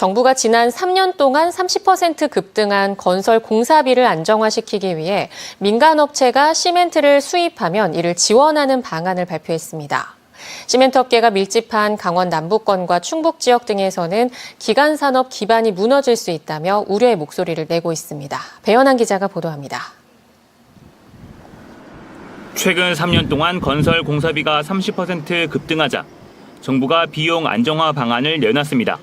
정부가 지난 3년 동안 30% 급등한 건설 공사비를 안정화시키기 위해 민간업체가 시멘트를 수입하면 이를 지원하는 방안을 발표했습니다. 시멘트 업계가 밀집한 강원 남부권과 충북 지역 등에서는 기간 산업 기반이 무너질 수 있다며 우려의 목소리를 내고 있습니다. 배현한 기자가 보도합니다. 최근 3년 동안 건설 공사비가 30% 급등하자 정부가 비용 안정화 방안을 내놨습니다.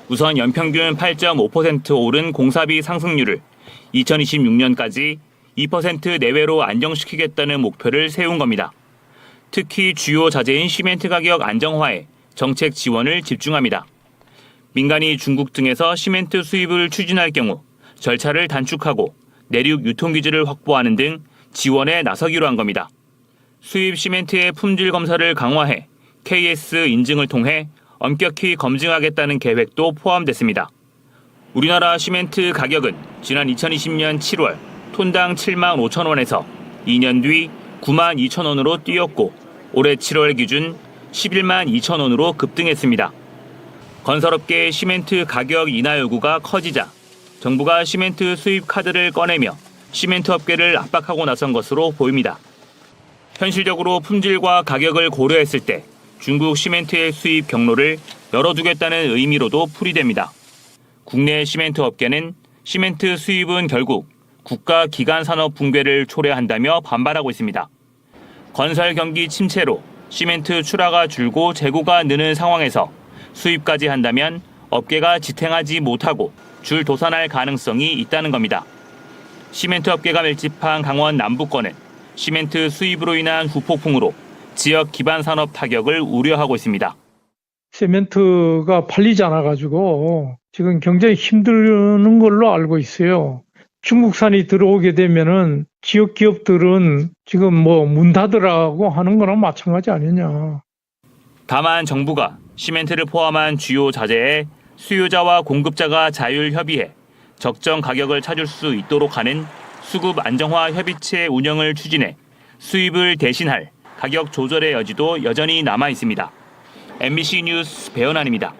우선 연평균 8.5% 오른 공사비 상승률을 2026년까지 2% 내외로 안정시키겠다는 목표를 세운 겁니다. 특히 주요 자재인 시멘트 가격 안정화에 정책 지원을 집중합니다. 민간이 중국 등에서 시멘트 수입을 추진할 경우 절차를 단축하고 내륙 유통기지를 확보하는 등 지원에 나서기로 한 겁니다. 수입 시멘트의 품질 검사를 강화해 KS 인증을 통해 엄격히 검증하겠다는 계획도 포함됐습니다. 우리나라 시멘트 가격은 지난 2020년 7월 톤당 7만 5천 원에서 2년 뒤 9만 2천 원으로 뛰었고 올해 7월 기준 11만 2천 원으로 급등했습니다. 건설업계의 시멘트 가격 인하 요구가 커지자 정부가 시멘트 수입 카드를 꺼내며 시멘트 업계를 압박하고 나선 것으로 보입니다. 현실적으로 품질과 가격을 고려했을 때 중국 시멘트의 수입 경로를 열어두겠다는 의미로도 풀이됩니다. 국내 시멘트 업계는 시멘트 수입은 결국 국가 기간 산업 붕괴를 초래한다며 반발하고 있습니다. 건설 경기 침체로 시멘트 출하가 줄고 재고가 느는 상황에서 수입까지 한다면 업계가 지탱하지 못하고 줄 도산할 가능성이 있다는 겁니다. 시멘트 업계가 밀집한 강원 남부권은 시멘트 수입으로 인한 후폭풍으로 지역 기반 산업 타격을 우려하고 있습니다. 시멘트가 팔리지 않아가지고 지금 굉장히 힘드는 걸로 알고 있어요. 중국산이 들어오게 되면은 지역 기업들은 지금 문 닫으라고 하는 거랑 마찬가지 아니냐. 다만 정부가 시멘트를 포함한 주요 자재에 수요자와 공급자가 자율 협의해 적정 가격을 찾을 수 있도록 하는 수급 안정화 협의체 운영을 추진해 수입을 대신할 가격 조절의 여지도 여전히 남아 있습니다. MBC 뉴스 배현환입니다.